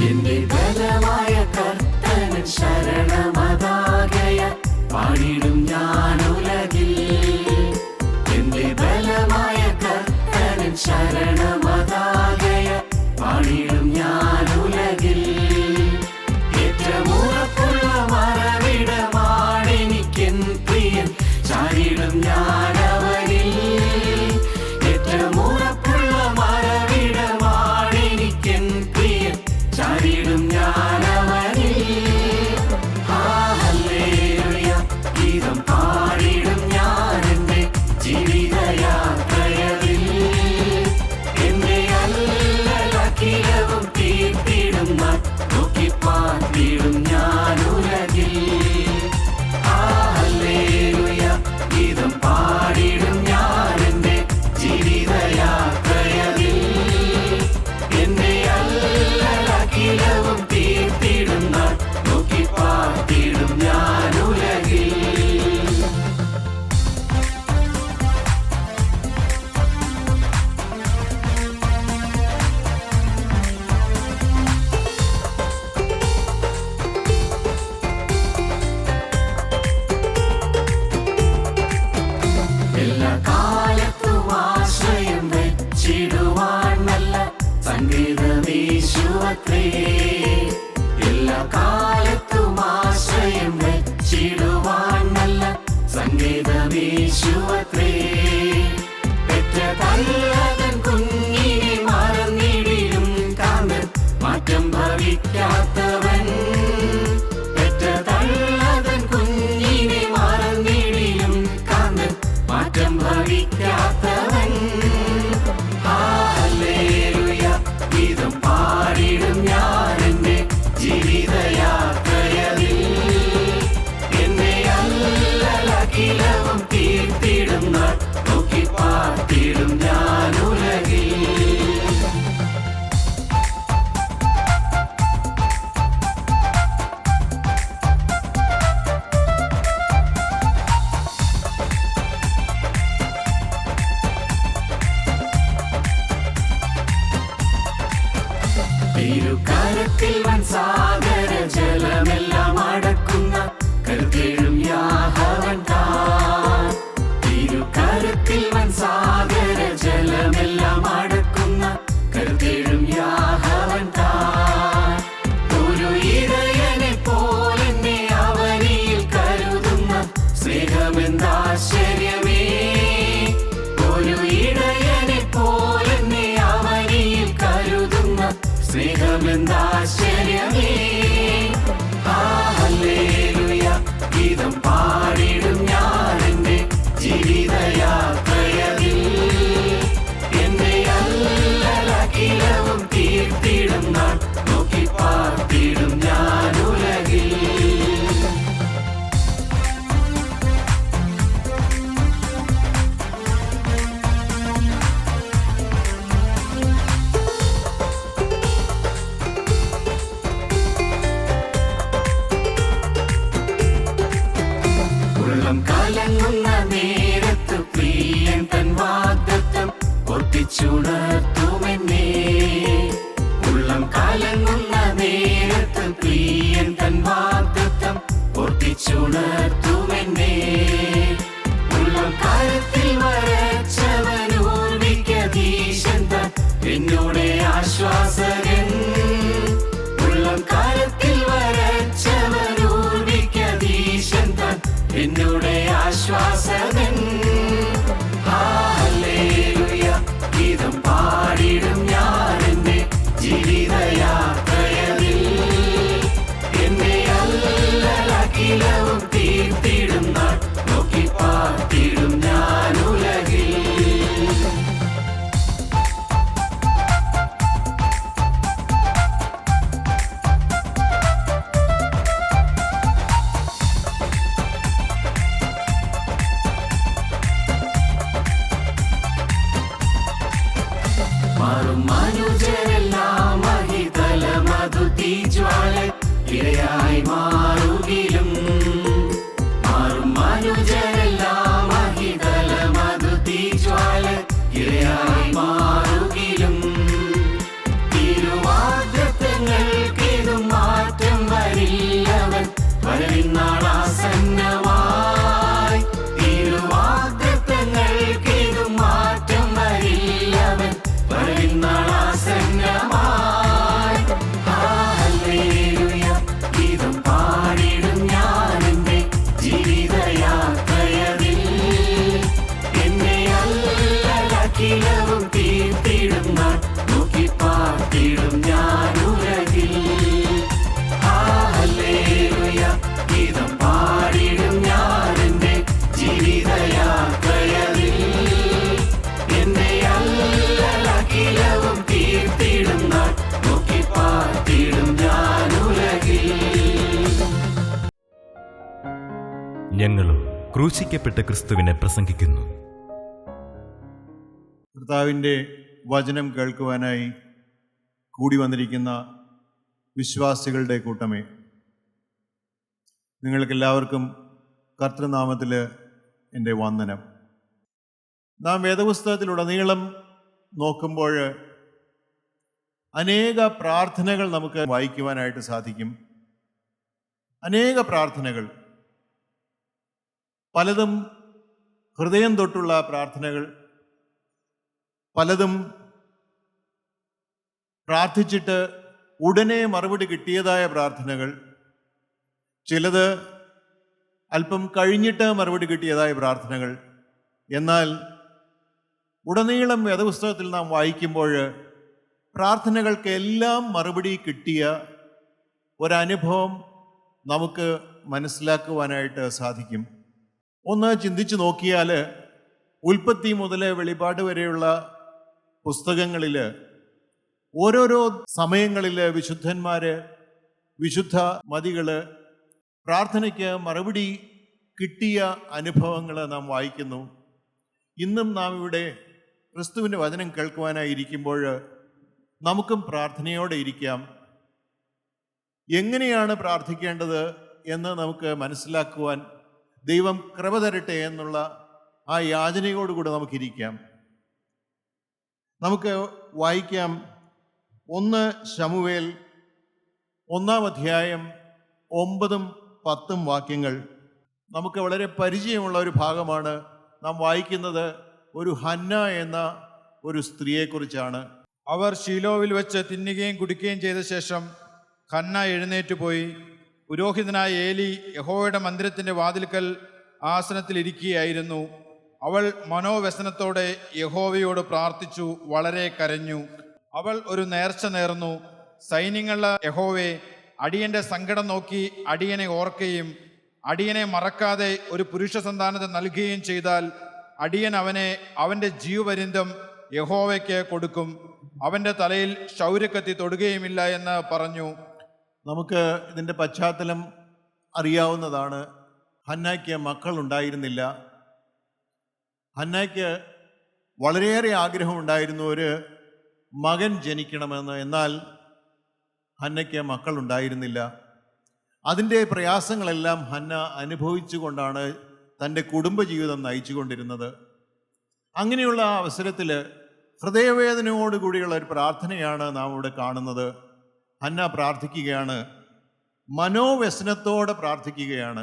എന്റെ ബലമായ കർത്തനൻ ശരണമതാകയ പാടിടും ഞാൻ ഉലകിൽ. എന്റെ ബലമായ കർത്തനൻ ശരണമതാകയ പാടിടും ഞാൻ ഉലകിൽ. ഏറ്റമുറപ്പുള്ള മറവിടമാണെനിക്കെൻ പ്രിയൻ, ചാരിടും ഞാൻ അവനിൽ. ഏറ്റമുറപ്പുള്ള മറവിടമാണെനിക്കെൻ പ്രിയൻ, ചാരിടും ഞാൻ അവനിൽ. ഹല്ലേലൂയ ഗീതം പാടിടും ഞാൻ എന്റെ ജീവിതയാത്രയിൽ. എന്റെ അല്ലലഖിലവും തീർത്തിടുന്ന നോക്കിപ്പാർത്തിടും ഞാൻ ഉലകിൽ. ഹല്ലേലൂയ ഗീതം പാടിടും ഞാൻ എന്റെ ജീവിതയാത്രയിൽ. എന്റെ അല്ലലഖിലവും തീർത്തിടുന്ന നോക്കിപ്പാർത്തിടും ഞാൻ ഉലകിൽ. എല്ലാ കാലത്തും ആശ്രയം വെച്ചിടുവാൻ നല്ല സംഗീതമേശുവത്രേ. എല്ലാ കാലത്തും ആശ്രയം വെച്ചിടുവാൻ നല്ല സംഗീതമേശുവത്രേ. പെറ്റ തല്ലതൻ കുഞ്ഞിനെ മറന്നിടിലും കാന്തൻ മാറ്റം ഭവിക്കാത്തവൻ. പെറ്റ തല്ലതൻ കുഞ്ഞിനെ മറന്നിടിലും കാന്തൻ മാറ്റം ഭവിക്കാത്തവൻ. ഹല്ലേലൂയ ഗീതം പാടിടും ഞാൻ എന്റെ ജീവിതയാത്രയിൽ. എന്റെ അല്ലലഖിലവും തീർത്തിടുന്ന നോക്കിപ്പാർത്തിടും ഞാൻ ഉലകിൽ. തിരുക്കരത്തിൽ വൻ സാഗര ജലമെല്ലാം അടക്കുന്ന കരുതേഴും യാഹവൻ താൻ. തിരുക്കരത്തിൽ വൻ സാഗര ജലമെല്ലാം അടക്കുന്ന കരുതേഴും യാഹവൻ താൻ. ഒരു ഇടയനെ പോലെന്നെ അവനിൽ കരുതുന്ന സ്നേഹമെന്താശ്ചര്യമേ. ഒരു ഇടയനെ പോലെന്നെ അവനിൽ കരുതുന്ന സ്നേഹമെന്താശ്ചര്യമേ. ഹല്ലേലൂയ ഗീതം പാടിടും ഞാൻ എന്റെ ജീവിതയാത്രയിൽ. എന്റെ അല്ലലഖിലവും തീർത്തിടും നാൾ നോക്കിപ്പാർത്തിടും ഞാൻ ഉലകിൽ. ഉള്ളം കലങ്ങുന്ന നേരത്ത് പ്രിയൻ തൻ വാഗ്ദത്തം ഓർപ്പിച്ചുണർത്തുമെന്നേ. ഉള്ളം കലങ്ങുന്ന നേരത്ത് പ്രിയൻ തൻ വാഗ്ദത്തം ഓർപ്പിച്ചുണർത്തുമെന്നേ. ഉള്ളം കരത്തിൽ വരച്ചവൻ ഓർമ്മിക്കധീശൻ താൻ എന്നോടെ ആശ്വാസകൻ. ഉള്ളം കരത്തിൽ വരച്ചവൻ ഓർമ്മിക്കധീശൻ താൻ എന്നോടെ ആശ്വാസകൻ. ഹല്ലേലൂയ ഗീതം പാടിടും ഞാൻ എന്റെ ജീവിതയാത്രയിൽ. എന്റെ അല്ലലഖിലവും തീർത്തി ക്രൂശിക്കപ്പെട്ട ക്രിസ്തുവിനെ പ്രസംഗിക്കുന്നു. കർത്താവിൻ്റെ വചനം കേൾക്കുവാനായി കൂടി വന്നിരിക്കുന്ന വിശ്വാസികളുടെ കൂട്ടമേ, നിങ്ങൾക്കെല്ലാവർക്കും കർത്തൃനാമത്തിൽ എൻ്റെ വന്ദനം. നാം വേദപുസ്തകത്തിലുടനീളം നോക്കുമ്പോൾ അനേക പ്രാർത്ഥനകൾ നമുക്ക് വായിക്കുവാനായിട്ട് സാധിക്കും. അനേക പ്രാർത്ഥനകൾ, പലതും ഹൃദയം തൊട്ടുള്ള പ്രാർത്ഥനകൾ, പലതും പ്രാർത്ഥിച്ചിട്ട് ഉടനെ മറുപടി കിട്ടിയതായ പ്രാർത്ഥനകൾ, ചിലത് അല്പം കഴിഞ്ഞിട്ട് മറുപടി കിട്ടിയതായ പ്രാർത്ഥനകൾ. എന്നാൽ ഉടനീളം വേദപുസ്തകത്തിൽ നാം വായിക്കുമ്പോൾ പ്രാർത്ഥനകൾക്കെല്ലാം മറുപടി കിട്ടിയ ഒരനുഭവം നമുക്ക് മനസ്സിലാക്കുവാനായിട്ട് സാധിക്കും. ഒന്ന് ചിന്തിച്ചു നോക്കിയാൽ ഉൽപ്പത്തി മുതൽ വെളിപ്പാട് വരെയുള്ള പുസ്തകങ്ങളിൽ ഓരോരോ സമയങ്ങളിൽ വിശുദ്ധന്മാർ, വിശുദ്ധ മതികൾ പ്രാർത്ഥനയ്ക്ക് മറുപടി കിട്ടിയ അനുഭവങ്ങൾ നാം വായിക്കുന്നു. ഇന്നും നാം ഇവിടെ ക്രിസ്തുവിൻ്റെ വചനം കേൾക്കുവാനായിരിക്കുമ്പോൾ നമുക്കും പ്രാർത്ഥനയോടെ ഇരിക്കാം. എങ്ങനെയാണ് പ്രാർത്ഥിക്കേണ്ടത് എന്ന് നമുക്ക് മനസ്സിലാക്കുവാൻ ദൈവം കൃപ തരട്ടെ എന്നുള്ള ആ യാചനയോടുകൂടി നമുക്കിരിക്കാം. നമുക്ക് വായിക്കാം 1 ശമൂവേൽ 1-ാം അധ്യായം 9-10 വാക്യങ്ങൾ. നമുക്ക് വളരെ പരിചയമുള്ള ഒരു ഭാഗമാണ്. നാം വായിക്കുന്നത് ഒരു ഹന്ന എന്ന ഒരു സ്ത്രീയെക്കുറിച്ചാണ്. അവർ ശീലോവിൽ വെച്ച് തിന്നുകയും കുടിക്കുകയും ചെയ്ത ശേഷം ഹന്ന എഴുന്നേറ്റ് പോയി. പുരോഹിതനായ ഏലി യഹോവയുടെ മന്ദിരത്തിൻ്റെ വാതിൽക്കൽ ആസനത്തിൽ ഇരിക്കുകയായിരുന്നു. അവൾ മനോവ്യസനത്തോടെ യഹോവയോട് പ്രാർത്ഥിച്ചു, വളരെ കരഞ്ഞു. അവൾ ഒരു നേർച്ച നേർന്നു. സൈന്യങ്ങളുടെ യഹോവേ, അടിയന്റെ സങ്കടം നോക്കി അടിയനെ ഓർക്കുകയും അടിയനെ മറക്കാതെ ഒരു പുരുഷ സന്താനത്തെ നൽകുകയും ചെയ്താൽ അടിയൻ അവനെ അവൻ്റെ ജീവപര്യന്തം യഹോവയ്ക്ക് കൊടുക്കും. അവൻ്റെ തലയിൽ ക്ഷൗരക്കത്തി തൊടുകയുമില്ല എന്ന് പറഞ്ഞു. നമുക്ക് ഇതിൻ്റെ പശ്ചാത്തലം അറിയാവുന്നതാണ്. ഹന്നയ്ക്ക് മക്കളുണ്ടായിരുന്നില്ല. ഹന്നയ്ക്ക് വളരെയേറെ ആഗ്രഹമുണ്ടായിരുന്നു ഒരു മകൻ ജനിക്കണമെന്ന്. എന്നാൽ ഹന്നയ്ക്ക് മക്കളുണ്ടായിരുന്നില്ല. അതിൻ്റെ പ്രയാസങ്ങളെല്ലാം ഹന്ന അനുഭവിച്ചു കൊണ്ടാണ് തൻ്റെ കുടുംബജീവിതം നയിച്ചു കൊണ്ടിരുന്നത്. അങ്ങനെയുള്ള അവസരത്തിൽ ഹൃദയവേദനയോടുകൂടിയുള്ള ഒരു പ്രാർത്ഥനയാണ് നാം ഇവിടെ കാണുന്നത്. ഹന്ന പ്രാർത്ഥിക്കുകയാണ്, മനോവ്യസനത്തോടെ പ്രാർത്ഥിക്കുകയാണ്.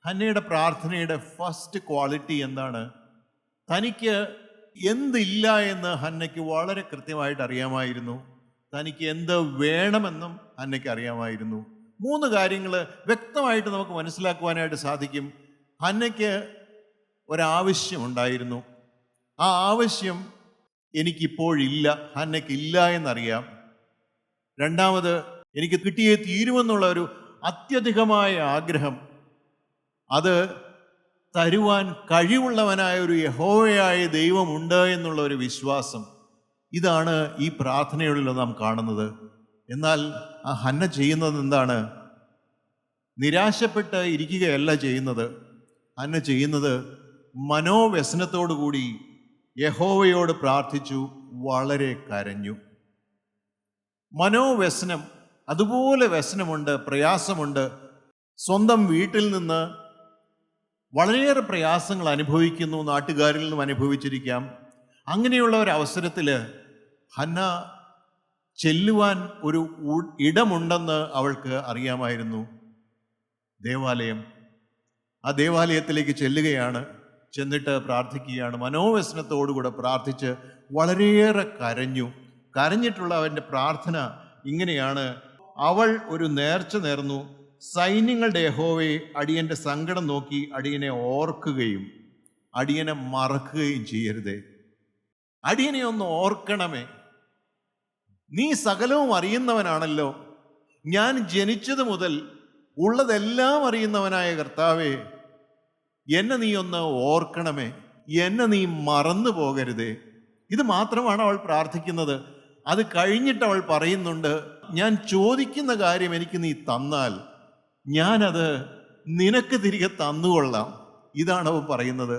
ഹന്നയുടെ പ്രാർത്ഥനയുടെ ഫസ്റ്റ് ക്വാളിറ്റി എന്താണ്? തനിക്ക് എന്തില്ല എന്ന് ഹന്നയ്ക്ക് വളരെ കൃത്യമായിട്ട് അറിയാമായിരുന്നു. തനിക്ക് എന്ത് വേണമെന്നും ഹന്നയ്ക്ക് അറിയാമായിരുന്നു. 3 കാര്യങ്ങൾ വ്യക്തമായിട്ട് നമുക്ക് മനസ്സിലാക്കുവാനായിട്ട് സാധിക്കും. ഹന്നയ്ക്ക് ഒരാവശ്യമുണ്ടായിരുന്നു. ആ ആവശ്യം എനിക്കിപ്പോഴില്ല, ഹന്നയ്ക്കില്ല എന്നറിയാം. രണ്ടാമത്, എനിക്ക് കിട്ടിയേ തീരുമെന്നുള്ള ഒരു അത്യധികമായ ആഗ്രഹം, അത് തരുവാൻ കഴിവുള്ളവനായ ഒരു യഹോവയായ ദൈവമുണ്ട് എന്നുള്ള ഒരു വിശ്വാസം. ഇതാണ് ഈ പ്രാർത്ഥനകളിൽ നാം കാണുന്നത്. എന്നാൽ ആ ഹന്ന ചെയ്യുന്നത് എന്താണ്? നിരാശപ്പെട്ട് ഇരിക്കുകയല്ല ചെയ്യുന്നത്. ഹന്ന ചെയ്യുന്നത് മനോവ്യസനത്തോടു കൂടി യഹോവയോട് പ്രാർത്ഥിച്ചു, വളരെ കരഞ്ഞു. മനോവ്യസനം, അതുപോലെ വ്യസനമുണ്ട്, പ്രയാസമുണ്ട്. സ്വന്തം വീട്ടിൽ നിന്ന് വളരെയേറെ പ്രയാസങ്ങൾ അനുഭവിക്കുന്നു, നാട്ടുകാരിൽ നിന്നും അനുഭവിച്ചിരിക്കാം. അങ്ങനെയുള്ള ഒരു അവസരത്തിൽ ഹന്ന ചെല്ലുവാൻ ഒരു ഇടമുണ്ടെന്ന് അവൾക്ക് അറിയാമായിരുന്നു. ദേവാലയം. ആ ദേവാലയത്തിലേക്ക് ചെല്ലുകയാണ്. ചെന്നിട്ട് പ്രാർത്ഥിക്കുകയാണ്. മനോവ്യസനത്തോടുകൂടെ പ്രാർത്ഥിച്ച് വളരെയേറെ കരഞ്ഞു. കരഞ്ഞിട്ടുള്ള അവൻ്റെ പ്രാർത്ഥന ഇങ്ങനെയാണ്: അവൾ ഒരു നേർച്ച നേർന്നു. സൈന്യങ്ങളുടെ യഹോവയെ, അടിയൻ്റെ സങ്കടം നോക്കി അടിയനെ ഓർക്കുകയും അടിയനെ മറക്കുകയും ചെയ്യരുതേ. അടിയനെ ഒന്ന് ഓർക്കണമേ. നീ സകലവും അറിയുന്നവനാണല്ലോ. ഞാൻ ജനിച്ചത് മുതൽ ഉള്ളതെല്ലാം അറിയുന്നവനായ കർത്താവേ, എന്നെ നീ ഒന്ന് ഓർക്കണമേ. എന്നെ നീ മറന്നു പോകരുതേ. ഇത് മാത്രമാണ് അവൾ പ്രാർത്ഥിക്കുന്നത്. അത് കഴിഞ്ഞിട്ട് അവൾ പറയുന്നുണ്ട്, ഞാൻ ചോദിക്കുന്ന കാര്യം എനിക്ക് നീ തന്നാൽ ഞാനത് നിനക്ക് തിരികെ തന്നുകൊള്ളാം. ഇതാണ് അവൻ പറയുന്നത്.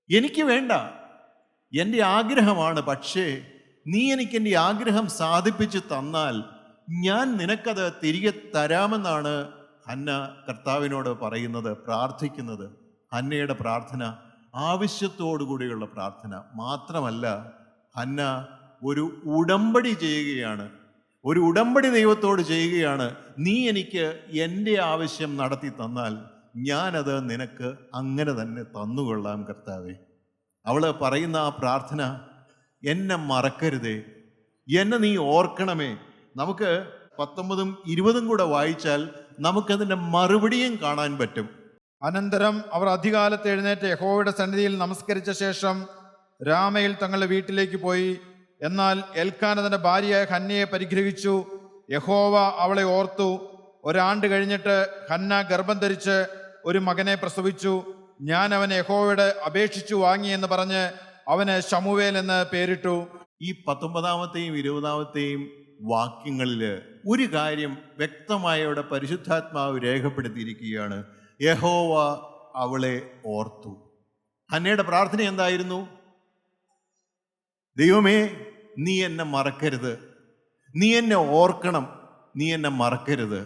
എനിക്ക് വേണ്ട, എൻ്റെ ആഗ്രഹമാണ്, പക്ഷേ നീ എനിക്ക് എൻ്റെ ആഗ്രഹം സാധിപ്പിച്ച് തന്നാൽ ഞാൻ നിനക്കത് തിരികെ തരാമെന്നാണ് ഹന്ന കർത്താവിനോട് പറയുന്നത്, പ്രാർത്ഥിക്കുന്നത്. ഹന്നയുടെ പ്രാർത്ഥന ആവശ്യത്തോടു കൂടിയുള്ള പ്രാർത്ഥന മാത്രമല്ല, ഹന്ന ഒരു ഉടമ്പടി ചെയ്യുകയാണ്. ഒരു ഉടമ്പടി ദൈവത്തോട് ചെയ്യുകയാണ്. നീ എനിക്ക് എൻ്റെ ആവശ്യം നടത്തി തന്നാൽ ഞാനത് നിനക്ക് അങ്ങനെ തന്നെ തന്നുകൊള്ളാം കർത്താവേ. അവൾ പറയുന്ന ആ പ്രാർത്ഥന, എന്നെ മറക്കരുതേ, എന്നെ നീ ഓർക്കണമേ. നമുക്ക് 19ഉം 20ഉം കൂടെ വായിച്ചാൽ നമുക്കതിൻ്റെ മറുപടിയും കാണാൻ പറ്റും. അനന്തരം അവർ അധികാലത്ത് എഴുന്നേറ്റ് യഹോവയുടെ സന്നിധിയിൽ നമസ്കരിച്ച ശേഷം രാമയിൽ തങ്ങളുടെ വീട്ടിലേക്ക് പോയി. എന്നാൽ എൽക്കാന തന്റെ ഭാര്യയായ ഹന്നയെ പരിഗ്രഹിച്ചു. യഹോവ അവളെ ഓർത്തു. ഒരാണ്ട് കഴിഞ്ഞിട്ട് ഹന്ന ഗർഭം ധരിച്ച് ഒരു മകനെ പ്രസവിച്ചു. ഞാൻ അവനെ യഹോവയുടെ അപേക്ഷിച്ചു വാങ്ങി എന്ന് പറഞ്ഞ് അവന് ശമൂവേൽ എന്ന് പേരിട്ടു. ഈ 19ാമത്തെയും 20ാമത്തെയും വാക്യങ്ങളിൽ ഒരു കാര്യം വ്യക്തമായി അവിടെ പരിശുദ്ധാത്മാവ് രേഖപ്പെടുത്തിയിരിക്കുകയാണ്. യഹോവ അവളെ ഓർത്തു. ഹന്നയുടെ പ്രാർത്ഥന എന്തായിരുന്നു? ദൈവമേ, നീ എന്നെ മറക്കരുത്, നീ എന്നെ ഓർക്കണം, നീ എന്നെ മറക്കരുത്.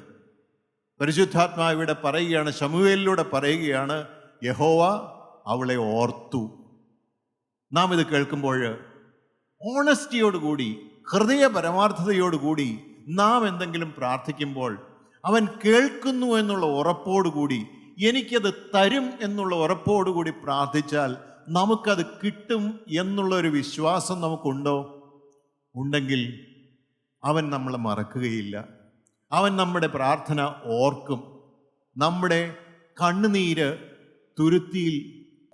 പരിശുദ്ധാത്മാവ് ഇവിടെ പറയുകയാണ്, ശമൂവേലിലൂടെ പറയുകയാണ്, യഹോവ അവളെ ഓർത്തു. നാം ഇത് കേൾക്കുമ്പോൾ ഓണസ്റ്റിയോടുകൂടി, ഹൃദയ പരമാർത്ഥതയോടുകൂടി നാം എന്തെങ്കിലും പ്രാർത്ഥിക്കുമ്പോൾ അവൻ കേൾക്കുന്നു എന്നുള്ള ഉറപ്പോടുകൂടി, എനിക്കത് തരും എന്നുള്ള ഉറപ്പോടുകൂടി പ്രാർത്ഥിച്ചാൽ നമുക്കത് കിട്ടും എന്നുള്ളൊരു വിശ്വാസം നമുക്കുണ്ടോ? ഉണ്ടെങ്കിൽ അവൻ നമ്മളെ മറക്കുകയില്ല. അവൻ നമ്മുടെ പ്രാർത്ഥന ഓർക്കും. നമ്മുടെ കണ്ണുനീര് തുരുത്തിയിൽ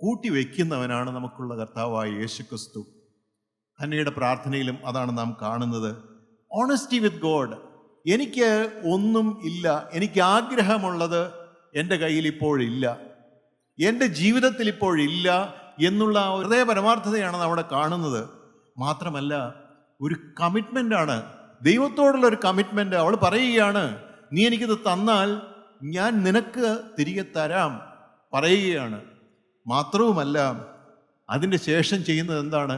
കൂട്ടിവെക്കുന്നവനാണ് നമുക്കുള്ള കർത്താവായ യേശുക്രിസ്തു. ഹന്നയുടെ പ്രാർത്ഥനയിലും അതാണ് നാം കാണുന്നത്. Honesty with God. എനിക്ക് ഒന്നും ഇല്ല, എനിക്ക് ആഗ്രഹമുള്ളത് എൻ്റെ കയ്യിൽ ഇപ്പോഴില്ല, എൻ്റെ ജീവിതത്തിൽ ഇപ്പോഴില്ല എന്നുള്ള ഹൃദയ പരമാർത്ഥതയാണ് അവിടെ കാണുന്നത്. മാത്രമല്ല, ഒരു കമ്മിറ്റ്മെൻ്റാണ്, ദൈവത്തോടുള്ള ഒരു കമ്മിറ്റ്മെൻ്റ്. അവൾ പറയുകയാണ്, നീ എനിക്കിത് തന്നാൽ ഞാൻ നിനക്ക് തിരികെ തരാം പറയുകയാണ്. മാത്രവുമല്ല, അതിൻ്റെ ശേഷം ചെയ്യുന്നത് എന്താണ്?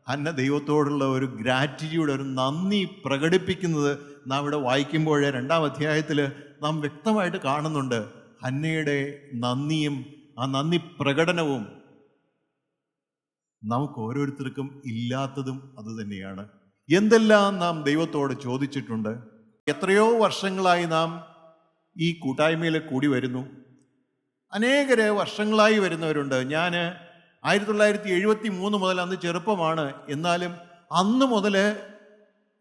ഹന്ന ദൈവത്തോടുള്ള ഒരു ഗ്രാറ്റിറ്റ്യൂഡ്, ഒരു നന്ദി പ്രകടിപ്പിക്കുന്നത് നാം ഇവിടെ വായിക്കുമ്പോൾ 2ാം അധ്യായത്തിൽ നാം വ്യക്തമായിട്ട് കാണുന്നുണ്ട്. ഹന്നയുടെ നന്ദിയും ആ നന്ദി പ്രകടനവും നമുക്ക് ഓരോരുത്തർക്കും ഇല്ലാത്തതും അതുതന്നെയാണ്. എന്തെല്ലാം നാം ദൈവത്തോട് ചോദിച്ചിട്ടുണ്ട്. എത്രയോ വർഷങ്ങളായി നാം ഈ കൂട്ടായ്മയിൽ കൂടി വരുന്നു. അനേകരെ വർഷങ്ങളായി വരുന്നവരുണ്ട്. ഞാൻ 1973 മുതൽ, അന്ന് ചെറുപ്പമാണ്, എന്നാലും അന്ന് മുതൽ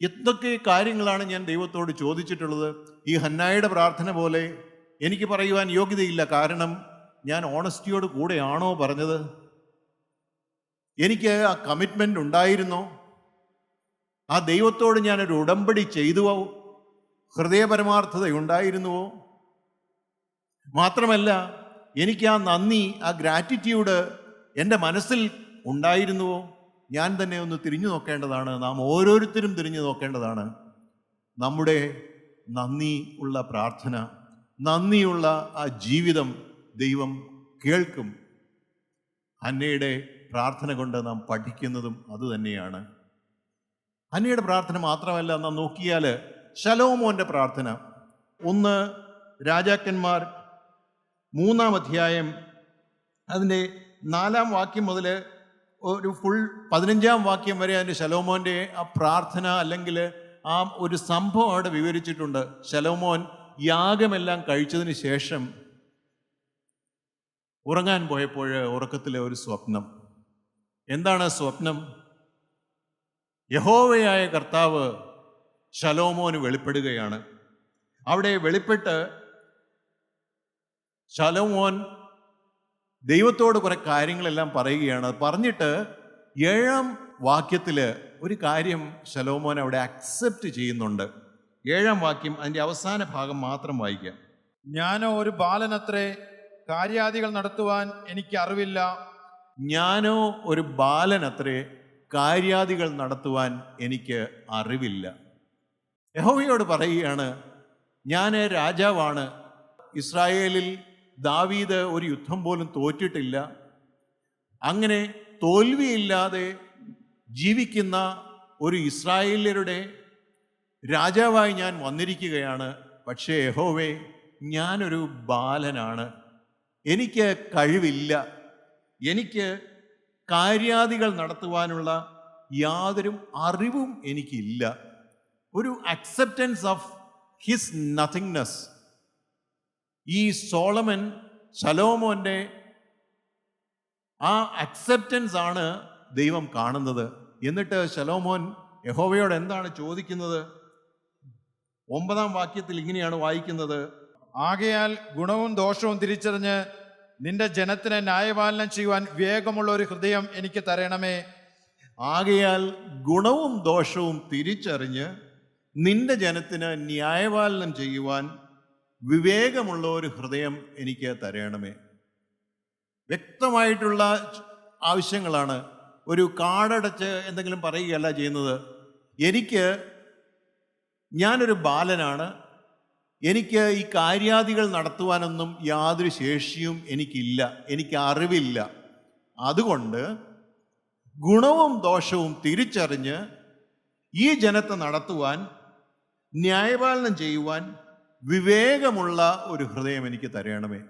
എന്തൊക്കെ കാര്യങ്ങളാണ് ഞാൻ ദൈവത്തോട് ചോദിച്ചിട്ടുള്ളത്. ഈ ഹന്നായുടെ പ്രാർത്ഥന പോലെ എനിക്ക് പറയുവാൻ യോഗ്യതയില്ല. കാരണം ഞാൻ ഓണസ്റ്റിയോട് കൂടെയാണോ പറഞ്ഞത്? എനിക്ക് ആ കമ്മിറ്റ്മെൻ്റ് ഉണ്ടായിരുന്നോ? ആ ദൈവത്തോട് ഞാനൊരു ഉടമ്പടി ചെയ്തുവോ? ഹൃദയപരമാർത്ഥത ഉണ്ടായിരുന്നുവോ? മാത്രമല്ല, എനിക്ക് ആ നന്ദി, ആ ഗ്രാറ്റിറ്റ്യൂഡ് എൻ്റെ മനസ്സിൽ ഉണ്ടായിരുന്നുവോ? ഞാൻ തന്നെ ഒന്ന് തിരിഞ്ഞു നോക്കേണ്ടതാണ്. നാം ഓരോരുത്തരും തിരിഞ്ഞു നോക്കേണ്ടതാണ്. നമ്മുടെ നന്ദി ഉള്ള പ്രാർത്ഥന, നന്ദിയുള്ള ആ ജീവിതം ദൈവം കേൾക്കും. ഹന്നയുടെ പ്രാർത്ഥന കൊണ്ട് നാം പഠിക്കുന്നതും അതുതന്നെയാണ്. ഹന്നയുടെ പ്രാർത്ഥന മാത്രമല്ല, നാം നോക്കിയാൽ ശലോമോൻ്റെ പ്രാർത്ഥന, 1 രാജാക്കന്മാർ 3-ാം അധ്യായം അതിൻ്റെ 4-ാം വാക്യം മുതൽ ഒരു ഫുൾ 15-ാം വാക്യം വരെ അതിൻ്റെ ശലോമോൻ്റെ ആ പ്രാർത്ഥന അല്ലെങ്കിൽ ആ ഒരു സംഭവം അവിടെ വിവരിച്ചിട്ടുണ്ട്. ശലോമോൻ യാഗമെല്ലാം കഴിച്ചതിന് ശേഷം ഉറങ്ങാൻ പോയപ്പോൾ ഉറക്കത്തിലെ ഒരു സ്വപ്നം. എന്താണ് സ്വപ്നം? യഹോവയായ കർത്താവ് ശലോമോന് വെളിപ്പെടുകയാണ്. അവിടെ വെളിപ്പെട്ട് ശലോമോൻ ദൈവത്തോട് കുറെ കാര്യങ്ങളെല്ലാം പറയുകയാണ്. പറഞ്ഞിട്ട് 7-ാം വാക്യത്തിൽ ഒരു കാര്യം ശലോമോൻ അവിടെ അക്സെപ്റ്റ് ചെയ്യുന്നുണ്ട്. 7-ാം വാക്യം, അതിൻ്റെ അവസാന ഭാഗം മാത്രം വായിക്കാം. ഞാനോ ഒരു ബാലനത്രേ, കാര്യാദികൾ നടത്തുവാൻ എനിക്ക് അറിവില്ല. ഞാനോ ഒരു ബാലനത്രേ, കാര്യാദികൾ നടത്തുവാൻ എനിക്ക് അറിവില്ല. യഹോവയോട് പറയുകയാണ്, ഞാൻ രാജാവാണ്, ഇസ്രായേലിൽ ദാവീദ് ഒരു യുദ്ധം പോലും തോറ്റിട്ടില്ല. അങ്ങനെ തോൽവിയില്ലാതെ ജീവിക്കുന്ന ഒരു ഇസ്രായേല്യരുടെ രാജാവായി ഞാൻ വന്നിരിക്കുകയാണ്. പക്ഷേ യഹോവേ, ഞാനൊരു ബാലനാണ്, എനിക്ക് കഴിവില്ല, എനിക്ക് കാര്യാദികൾ നടത്തുവാനുള്ള യാതൊരു അറിവും എനിക്കില്ല. ഒരു അക്സെപ്റ്റൻസ് ഓഫ് ഹിസ് നത്തിങ്നെസ്. ഈ ശലോമോൻ്റെ ആ അക്സെപ്റ്റൻസ് ആണ് ദൈവം കാണുന്നത്. എന്നിട്ട് ശലോമോൻ യഹോവയോട് എന്താണ് ചോദിക്കുന്നത്? 9-ാം വാക്യത്തിൽ ഇങ്ങനെയാണ് വായിക്കുന്നത്: ആകയാൽ ഗുണവും ദോഷവും തിരിച്ചറിഞ്ഞ് നിന്റെ ജനത്തിന് ന്യായപാലനം ചെയ്യുവാൻ വിവേകമുള്ള ഒരു ഹൃദയം എനിക്ക് തരണമേ. ആകയാൽ ഗുണവും ദോഷവും തിരിച്ചറിഞ്ഞ് നിന്റെ ജനത്തിന് ന്യായപാലനം ചെയ്യുവാൻ വിവേകമുള്ള ഒരു ഹൃദയം എനിക്ക് തരണമേ. വ്യക്തമായിട്ടുള്ള ആവശ്യങ്ങളാണ്. ഒരു കാടടച്ച് എന്തെങ്കിലും പറയുകയല്ല ചെയ്യുന്നത്. ഞാനൊരു ബാലനാണ്, എനിക്ക് ഈ കാര്യാദികൾ നടത്തുവാനൊന്നും യാതൊരു ശേഷിയും എനിക്കില്ല, എനിക്ക് അറിവില്ല. അതുകൊണ്ട് ഗുണവും ദോഷവും തിരിച്ചറിഞ്ഞ് ഈ ജനത്തെ നടത്തുവാൻ, ന്യായപാലനം ചെയ്യുവാൻ വിവേകമുള്ള ഒരു ഹൃദയം എനിക്ക് തരണമേ.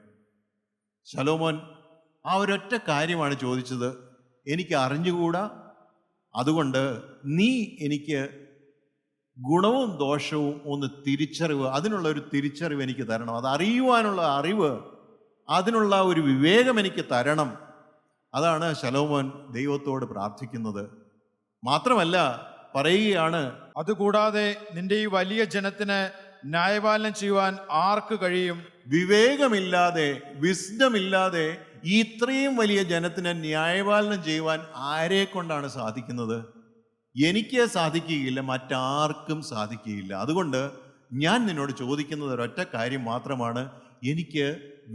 ശലോമോൻ ആ ഒരൊറ്റ കാര്യമാണ് ചോദിച്ചത്. എനിക്ക് അറിഞ്ഞുകൂടാ, അതുകൊണ്ട് നീ എനിക്ക് ഗുണവും ദോഷവും ഒന്ന് തിരിച്ചറിവ്, അതിനുള്ള ഒരു തിരിച്ചറിവ് എനിക്ക് തരണം. അത് അറിയുവാനുള്ള അറിവ്, അതിനുള്ള ഒരു വിവേകം എനിക്ക് തരണം. അതാണ് ശലോമോൻ ദൈവത്തോട് പ്രാർത്ഥിക്കുന്നത്. മാത്രമല്ല പറയുകയാണ്, അതുകൂടാതെ നിന്റെ ഈ വലിയ ജനത്തിന് ന്യായപാലനം ചെയ്യുവാൻ ആർക്ക് കഴിയും? വിവേകമില്ലാതെ, വിസ്ഡമില്ലാതെ ഈ ഇത്രയും വലിയ ജനത്തിന് ന്യായപാലനം ചെയ്യുവാൻ ആരെ കൊണ്ടാണ് സാധിക്കുന്നത്? എനിക്ക് സാധിക്കുകയില്ല, മറ്റാർക്കും സാധിക്കുകയില്ല. അതുകൊണ്ട് ഞാൻ നിന്നോട് ചോദിക്കുന്നത് ഒരൊറ്റ കാര്യം മാത്രമാണ്: എനിക്ക്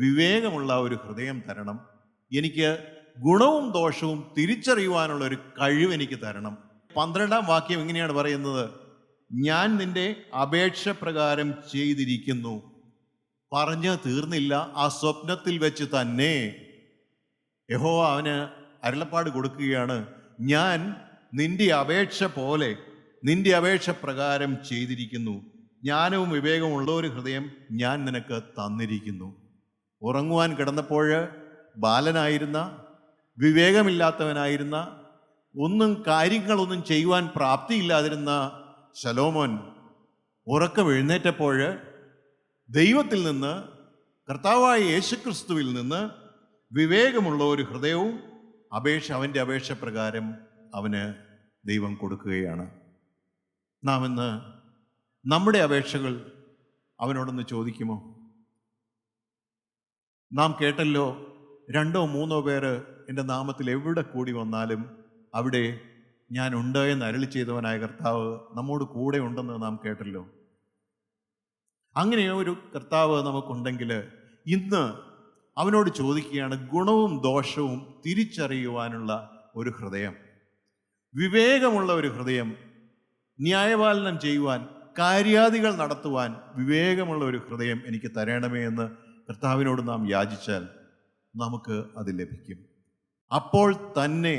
വിവേകമുള്ള ഒരു ഹൃദയം തരണം, എനിക്ക് ഗുണവും ദോഷവും തിരിച്ചറിയുവാനുള്ള ഒരു കഴിവ് എനിക്ക് തരണം. 12-ാം വാക്യം ഇങ്ങനെയാണ് പറയുന്നത്: ഞാൻ നിന്റെ അപേക്ഷ പ്രകാരം ചെയ്തിരിക്കുന്നു. പറഞ്ഞ് തീർന്നില്ല. ആ സ്വപ്നത്തിൽ വെച്ച് തന്നെ യഹോവ അവന് അരുളപ്പാട് കൊടുക്കുകയാണ്: ഞാൻ നിന്റെ അപേക്ഷ പോലെ, നിന്റെ അപേക്ഷ പ്രകാരം ചെയ്തിരിക്കുന്നു. ജ്ഞാനവും വിവേകമുള്ള ഒരു ഹൃദയം ഞാൻ നിനക്ക് തന്നിരിക്കുന്നു. ഉറങ്ങുവാൻ കിടന്നപ്പോൾ ബാലനായിരുന്ന, വിവേകമില്ലാത്തവനായിരുന്ന, കാര്യങ്ങളൊന്നും ചെയ്യുവാൻ പ്രാപ്തിയില്ലാതിരുന്ന ശലോമോൻ ഉറക്കം എഴുന്നേറ്റപ്പോൾ ദൈവത്തിൽ നിന്ന്, കർത്താവായ യേശുക്രിസ്തുവിൽ നിന്ന് വിവേകമുള്ള ഒരു ഹൃദയവും അവൻ്റെ അപേക്ഷ പ്രകാരം അവന് ദൈവം കൊടുക്കുകയാണ്. നാം ഇന്ന് നമ്മുടെ അപേക്ഷകൾ അവനോടൊന്ന് ചോദിക്കുമോ? നാം കേട്ടല്ലോ, 2 or 3 പേര് എൻ്റെ നാമത്തിൽ എവിടെ കൂടി വന്നാലും അവിടെ ഞാൻ ഉണ്ട് എന്ന് അരുളി ചെയ്തവനായ കർത്താവ് നമ്മോട് കൂടെ ഉണ്ടെന്ന് നാം കേട്ടല്ലോ. അങ്ങനെ ഒരു കർത്താവ് നമുക്കുണ്ടെങ്കിൽ ഇന്ന് അവനോട് ചോദിക്കുകയാണ് ഗുണവും ദോഷവും തിരിച്ചറിയുവാനുള്ള ഒരു ഹൃദയം, വിവേകമുള്ള ഒരു ഹൃദയം, ന്യായപാലനം ചെയ്യുവാൻ, കാര്യാദികൾ നടത്തുവാൻ വിവേകമുള്ള ഒരു ഹൃദയം എനിക്ക് തരണമേ എന്ന് കർത്താവിനോട് നാം യാചിച്ചാൽ നമുക്ക് അത് ലഭിക്കും. അപ്പോൾ തന്നെ,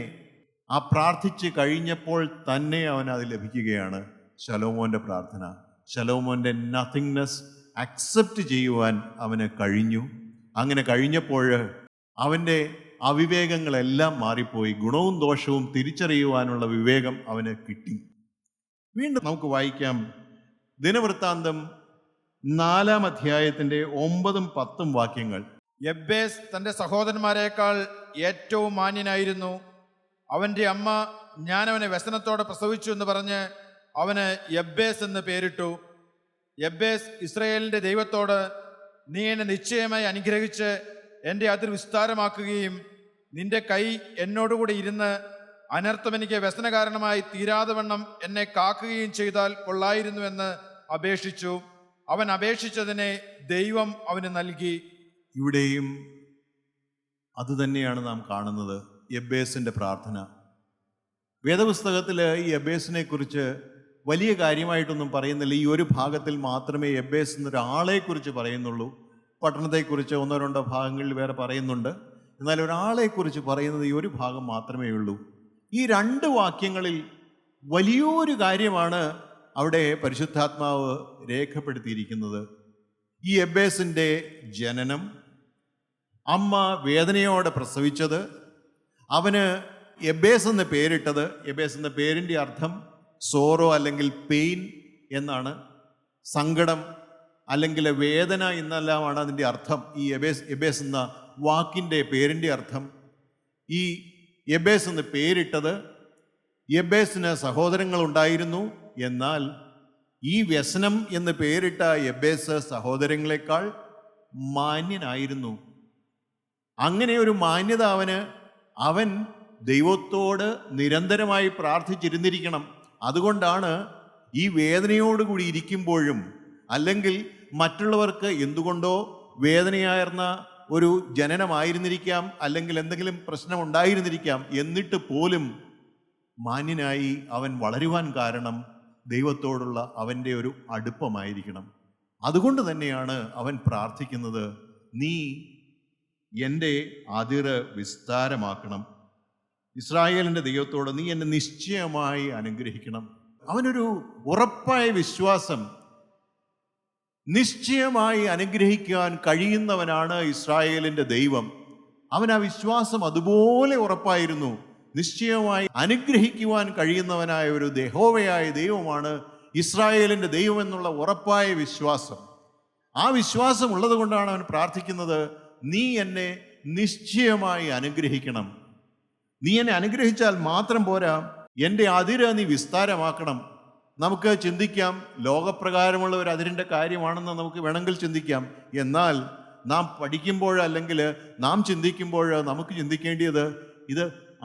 ആ പ്രാർത്ഥിച്ച് കഴിഞ്ഞപ്പോൾ തന്നെ അവൻ അത് ലഭിക്കുകയാണ്. ശലോമോൻ്റെ പ്രാർത്ഥന, ശലോമോൻ്റെ നത്തിങ്നെസ് അക്സെപ്റ്റ് ചെയ്യുവാൻ അവന് കഴിഞ്ഞു. അങ്ങനെ കഴിഞ്ഞപ്പോൾ അവൻ്റെ അവിവേകങ്ങളെല്ലാം മാറിപ്പോയി. ഗുണവും ദോഷവും തിരിച്ചറിയുവാനുള്ള വിവേകം അവന് കിട്ടി. വീണ്ടും നമുക്ക് വായിക്കാം ദിനവൃത്താന്തം 4-ാം അധ്യായത്തിൻ്റെ 9-10 വാക്യങ്ങൾ. യബ്ബേസ് തൻ്റെ സഹോദരന്മാരെക്കാൾ ഏറ്റവും മാന്യനായിരുന്നു. അവൻ്റെ അമ്മ ഞാൻ അവനെ വ്യസനത്തോടെ പ്രസവിച്ചു എന്ന് പറഞ്ഞ് അവന് യബ്ബേസ് എന്ന് പേരിട്ടു. യബ്ബേസ് ഇസ്രായേലിൻ്റെ ദൈവത്തോട്, നീ എന്നെ നിശ്ചയമായി അനുഗ്രഹിച്ച് എൻ്റെ അതിർ വിസ്താരമാക്കുകയും നിന്റെ കൈ എന്നോടുകൂടി ഇരുന്ന് അനർത്ഥം എനിക്ക് വ്യസനകാരണമായി തീരാതെ വണ്ണം എന്നെ കാക്കുകയും ചെയ്താൽ കൊള്ളായിരുന്നുവെന്ന് അപേക്ഷിച്ചു. അവൻ അപേക്ഷിച്ചതിനെ ദൈവം അവന് നൽകി. ഇവിടെയും അതുതന്നെയാണ് നാം കാണുന്നത്, യബ്ബേസിൻ്റെ പ്രാർത്ഥന. വേദപുസ്തകത്തിൽ ഈ യബ്ബേസിനെ കുറിച്ച് വലിയ കാര്യമായിട്ടൊന്നും പറയുന്നില്ല. ഈ ഒരു ഭാഗത്തിൽ മാത്രമേ യബ്ബേസ് എന്നൊരാളെക്കുറിച്ച് പറയുന്നുള്ളൂ. പട്ടണത്തെക്കുറിച്ച് ഒന്നോ രണ്ടോ ഭാഗങ്ങളിൽ വേറെ പറയുന്നുണ്ട്. എന്നാൽ ഒരാളെക്കുറിച്ച് പറയുന്നത് ഈ ഒരു ഭാഗം മാത്രമേ ഉള്ളൂ. ഈ 2 വാക്യങ്ങളിൽ വലിയൊരു കാര്യമാണ് അവിടെ പരിശുദ്ധാത്മാവ് രേഖപ്പെടുത്തിയിരിക്കുന്നത്. ഈ യബ്ബേസിൻ്റെ ജനനം, അമ്മ വേദനയോടെ പ്രസവിച്ചത്, അവന് യബ്ബേസ് എന്ന് പേരിട്ടത്. യബ്ബേസ് എന്ന പേരിൻ്റെ അർത്ഥം സോറോ അല്ലെങ്കിൽ പെയിൻ എന്നാണ്. സങ്കടം അല്ലെങ്കിൽ വേദന എന്നെല്ലാമാണ് അതിൻ്റെ അർത്ഥം. ഈ യബ്ബേസ് എന്ന വാക്കിൻ്റെ പേരിൻ്റെ അർത്ഥം. ഈ യബ്ബേസ് എന്ന് പേരിട്ടത്, യബ്ബേസിന് സഹോദരങ്ങളുണ്ടായിരുന്നു. എന്നാൽ ഈ വ്യസനം എന്ന് പേരിട്ട യബ്ബേസ് സഹോദരങ്ങളെക്കാൾ മാന്യനായിരുന്നു. അങ്ങനെ ഒരു മാന്യത അവൻ ദൈവത്തോട് നിരന്തരമായി പ്രാർത്ഥിച്ചിരുന്നിരിക്കണം. അതുകൊണ്ടാണ് ഈ വേദനയോടുകൂടി ഇരിക്കുമ്പോഴും, അല്ലെങ്കിൽ മറ്റുള്ളവർക്ക് എന്തുകൊണ്ടോ വേദനയാർന്ന ഒരു ജനനമായിരുന്നിരിക്കാം, അല്ലെങ്കിൽ എന്തെങ്കിലും പ്രശ്നം ഉണ്ടായിരുന്നിരിക്കാം, എന്നിട്ട് പോലും മാന്യനായി അവൻ വളരുവാൻ കാരണം ദൈവത്തോടുള്ള അവൻ്റെ ഒരു അടുപ്പമായിരിക്കണം. അതുകൊണ്ട് തന്നെയാണ് അവൻ പ്രാർത്ഥിക്കുന്നത്, നീ എൻ്റെ അതിര് വിസ്താരമാക്കണം. ഇസ്രായേലിൻ്റെ ദൈവത്തോട് നീ എന്നെ നിശ്ചയമായി അനുഗ്രഹിക്കണം. അവനൊരു ഉറപ്പായ വിശ്വാസം, നിശ്ചയമായി അനുഗ്രഹിക്കാൻ കഴിയുന്നവനാണ് ഇസ്രായേലിൻ്റെ ദൈവം. അവൻ ആ വിശ്വാസം അതുപോലെ ഉറപ്പായിരുന്നു. നിശ്ചയമായി അനുഗ്രഹിക്കുവാൻ കഴിയുന്നവനായ ഒരു യഹോവയായ ദൈവമാണ് ഇസ്രായേലിൻ്റെ ദൈവം എന്നുള്ള ഉറപ്പായ വിശ്വാസം. ആ വിശ്വാസം ഉള്ളത് കൊണ്ടാണ് അവൻ പ്രാർത്ഥിക്കുന്നത്, നീ എന്നെ നിശ്ചയമായി അനുഗ്രഹിക്കണം. നീ എന്നെ അനുഗ്രഹിച്ചാൽ മാത്രം പോരാ, എൻ്റെ അതിര് നീ വിസ്താരമാക്കണം. നമുക്ക് ചിന്തിക്കാം, ലോകപ്രകാരമുള്ള ഒരു അതിരിൻ്റെ കാര്യമാണെന്ന് നമുക്ക് വേണമെങ്കിൽ ചിന്തിക്കാം. എന്നാൽ നാം പഠിക്കുമ്പോൾ, അല്ലെങ്കിൽ നാം ചിന്തിക്കുമ്പോൾ നമുക്ക് ചിന്തിക്കേണ്ടത്, ഇത്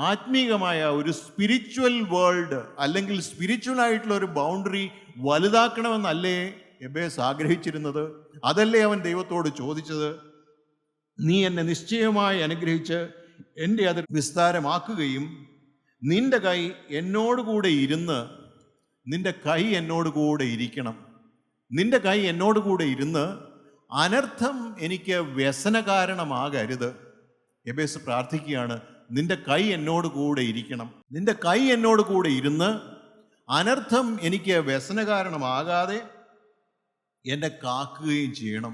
ആത്മീകമായ ഒരു സ്പിരിച്വൽ വേൾഡ്, അല്ലെങ്കിൽ സ്പിരിച്വൽ ആയിട്ടുള്ള ഒരു ബൗണ്ടറി വലുതാക്കണമെന്നല്ലേ യബ്ബേസ് ആഗ്രഹിച്ചിരുന്നത്? അതല്ലേ അവൻ ദൈവത്തോട് ചോദിച്ചത്? നീ എന്നെ നിശ്ചയമായി അനുഗ്രഹിച്ച് എൻ്റെ അത് വിസ്താരമാക്കുകയും നിന്റെ കൈ എന്നോടുകൂടെ ഇരുന്ന്, നിന്റെ കൈ എന്നോടുകൂടെ ഇരിക്കണം. നിന്റെ കൈ എന്നോടുകൂടെ ഇരുന്ന് അനർത്ഥം എനിക്ക് വ്യസന കാരണമാകരുത്. യബ്ബേസ് പ്രാർത്ഥിക്കുകയാണ്, നിന്റെ കൈ എന്നോട് കൂടെ ഇരിക്കണം. നിന്റെ കൈ എന്നോട് കൂടെ ഇരുന്ന് അനർത്ഥം എനിക്ക് വ്യസന കാരണമാകാതെ എന്നെ കാക്കുകയും ചെയ്യണം.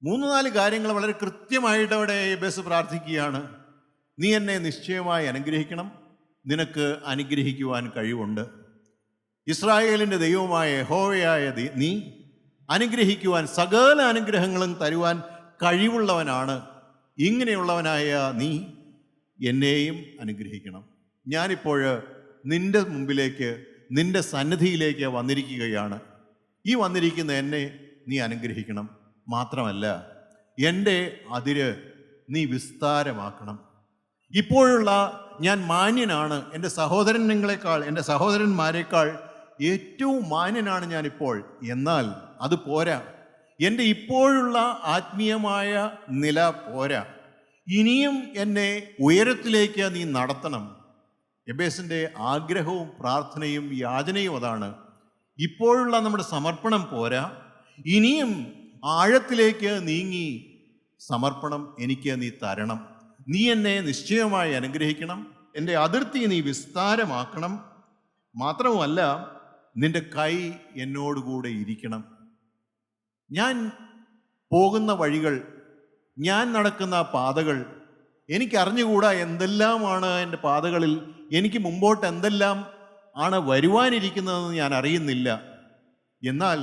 3-4 കാര്യങ്ങൾ വളരെ കൃത്യമായിട്ട് അവിടെ യബ്ബേസ് പ്രാർത്ഥിക്കുകയാണ്. നീ എന്നെ നിശ്ചയമായി അനുഗ്രഹിക്കണം, നിനക്ക് അനുഗ്രഹിക്കുവാൻ കഴിവുണ്ട്. ഇസ്രായേലിൻ്റെ ദൈവമായ യഹോവയായ നീ അനുഗ്രഹിക്കുവാൻ, സകല അനുഗ്രഹങ്ങളും തരുവാൻ കഴിവുള്ളവനാണ്. ഇങ്ങനെയുള്ളവനായ നീ എന്നെയും അനുഗ്രഹിക്കണം. ഞാനിപ്പോൾ നിൻ്റെ മുമ്പിലേക്ക്, നിൻ്റെ സന്നിധിയിലേക്ക് വന്നിരിക്കുകയാണ്. ഈ വന്നിരിക്കുന്ന എന്നെ നീ അനുഗ്രഹിക്കണം. മാത്രമല്ല, എൻ്റെ അതിര് നീ വിസ്താരമാക്കണം. ഇപ്പോഴുള്ള ഞാൻ മാന്യനാണ്, എൻ്റെ സഹോദരന്മാരെക്കാൾ ഏറ്റവും മാന്യനാണ് ഞാനിപ്പോൾ. എന്നാൽ അത് പോരാ, എൻ്റെ ഇപ്പോഴുള്ള ആത്മീയമായ നില പോരാ. ഇനിയും എന്നെ ഉയരത്തിലേക്ക് നീ നടത്തണം. യബ്ബേസിൻ്റെ ആഗ്രഹവും പ്രാർത്ഥനയും യാചനയും അതാണ്. ഇപ്പോഴുള്ള നമ്മുടെ സമർപ്പണം പോരാ, ഇനിയും ആഴത്തിലേക്ക് നീങ്ങി സമർപ്പണം എനിക്ക് നീ തരണം. നീ എന്നെ നിശ്ചയമായി അനുഗ്രഹിക്കണം, എൻ്റെ അതിർത്തി നീ വിസ്താരമാക്കണം. മാത്രവുമല്ല, നിന്റെ കൈ എന്നോടുകൂടെ ഇരിക്കണം. ഞാൻ പോകുന്ന വഴികൾ, ഞാൻ നടക്കുന്ന പാതകൾ, എനിക്കറിഞ്ഞുകൂടാ എന്തെല്ലാമാണ് എൻ്റെ പാതകളിൽ, എനിക്ക് മുമ്പോട്ട് എന്തെല്ലാം ആണ് വരുവാനിരിക്കുന്നതെന്ന് ഞാൻ അറിയുന്നില്ല. എന്നാൽ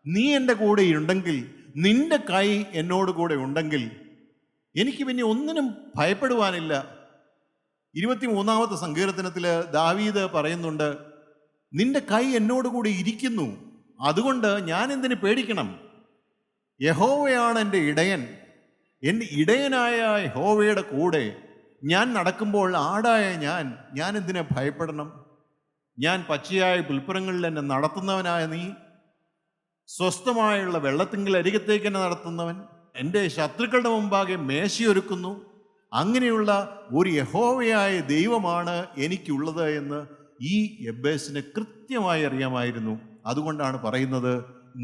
നീ എൻ്റെ കൂടെ ഉണ്ടെങ്കിൽ, നിന്റെ കൈ എന്നോട് കൂടെ ഉണ്ടെങ്കിൽ എനിക്ക് പിന്നെ ഒന്നിനും ഭയപ്പെടുവാനില്ല. 23-ാമത്തെ സങ്കീർത്തനത്തിൽ ദാവീദ് പറയുന്നുണ്ട്, നിന്റെ കൈ എന്നോട് കൂടെ ഇരിക്കുന്നു, അതുകൊണ്ട് ഞാൻ എന്തിന് പേടിക്കണം? യഹോവയാണ് എൻ്റെ ഇടയൻ, എൻ്റെ ഇടയനായ യഹോവയുടെ കൂടെ ഞാൻ നടക്കുമ്പോൾ ആടായ ഞാൻ എന്തിനെ ഭയപ്പെടണം? ഞാൻ പച്ചയായ പുൽപ്പുറങ്ങളിൽ എന്നെ നടത്തുന്നവനായ നീ, സ്വസ്ഥമായുള്ള വെള്ളത്തിങ്കിൽ അരികത്തേക്ക് എന്നെ നടത്തുന്നവൻ, എൻ്റെ ശത്രുക്കളുടെ മുമ്പാകെ മേശയൊരുക്കുന്നു. അങ്ങനെയുള്ള ഒരു യഹോവയായ ദൈവമാണ് എനിക്കുള്ളത് എന്ന് ഈ യബ്ബേസിന് കൃത്യമായി അറിയാമായിരുന്നു. അതുകൊണ്ടാണ് പറയുന്നത്,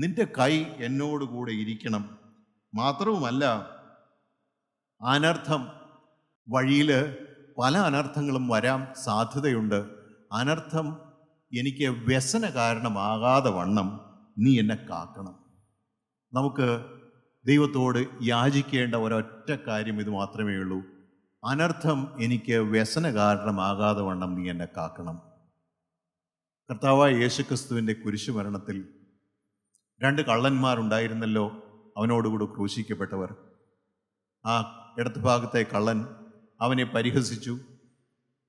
നിന്റെ കൈ എന്നോടുകൂടെ ഇരിക്കണം. മാത്രവുമല്ല, അനർത്ഥം വഴിയിൽ പല അനർത്ഥങ്ങളും വരാൻ സാധ്യതയുണ്ട്. അനർത്ഥം എനിക്ക് വ്യസന കാരണമാകാതെ വണ്ണം നീ എന്നെ കാക്കണം. നമുക്ക് ദൈവത്തോട് യാചിക്കേണ്ട ഒരൊറ്റ കാര്യം ഇത് മാത്രമേ ഉള്ളൂ. അനർത്ഥം എനിക്ക് വ്യസന കാരണമാകാതെ വണ്ണം നീ എന്നെ കാക്കണം. കർത്താവായ യേശുക്രിസ്തുവിൻ്റെ കുരിശുമരണത്തിൽ 2 കള്ളന്മാരുണ്ടായിരുന്നല്ലോ, അവനോടുകൂടി ക്രൂശിക്കപ്പെട്ടവർ. ആ ഇടത്ത് ഭാഗത്തെ കള്ളൻ അവനെ പരിഹസിച്ചു.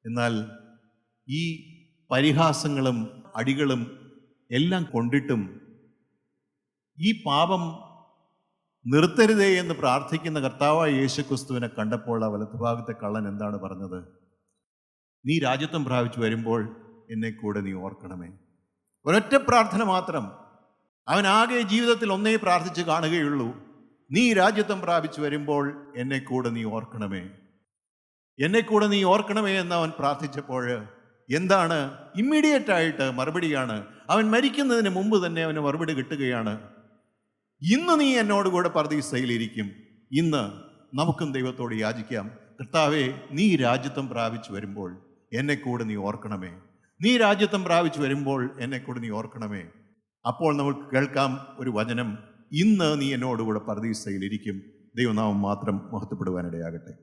എന്നാൽ ഈ പരിഹാസങ്ങളും അടികളും എല്ലാം കൊണ്ടിട്ടും ഈ പാപം നിർത്തരുതേ എന്ന് പ്രാർത്ഥിക്കുന്ന കർത്താവായ യേശുക്രിസ്തുവിനെ കണ്ടപ്പോൾ ആ വലത്തുഭാഗത്തെ കള്ളൻ എന്താണ് പറഞ്ഞത്? നീ രാജ്യത്വം പ്രാപിച്ചു വരുമ്പോൾ എന്നെ കൂടെ നീ ഓർക്കണമേ. ഒരൊറ്റ പ്രാർത്ഥന മാത്രം. അവൻ ആകെ ജീവിതത്തിൽ ഒന്നേ പ്രാർത്ഥിച്ച് കാണുകയുള്ളൂ, നീ രാജ്യത്വം പ്രാപിച്ചു വരുമ്പോൾ എന്നെ കൂടെ നീ ഓർക്കണമേ. എന്നെ കൂടെ നീ ഓർക്കണമേ എന്ന് അവൻ പ്രാർത്ഥിച്ചപ്പോൾ എന്താണ്? ഇമ്മീഡിയറ്റ് ആയിട്ട് മറുപടിയാണ്. അവൻ മരിക്കുന്നതിന് മുമ്പ് തന്നെ അവന് മറുപടി കിട്ടുകയാണ്, ഇന്ന് നീ എന്നോടുകൂടെ പർദീസയിലിരിക്കും. ഇന്ന് നമുക്കും ദൈവത്തോട് യാചിക്കാം, കർത്താവേ, നീ രാജ്യത്വം പ്രാപിച്ചു വരുമ്പോൾ എന്നെ കൂടെ നീ ഓർക്കണമേ. നീ രാജ്യത്വം പ്രാപിച്ചു വരുമ്പോൾ എന്നെ കൂടെ നീ ഓർക്കണമേ. അപ്പോൾ നമുക്ക് കേൾക്കാം ഒരു വചനം, ഇന്ന് നീ എന്നോടുകൂടെ പർദീസയിലിരിക്കും. ദൈവനാമം മാത്രം മഹത്വപ്പെടുവാനിടയാകട്ടെ.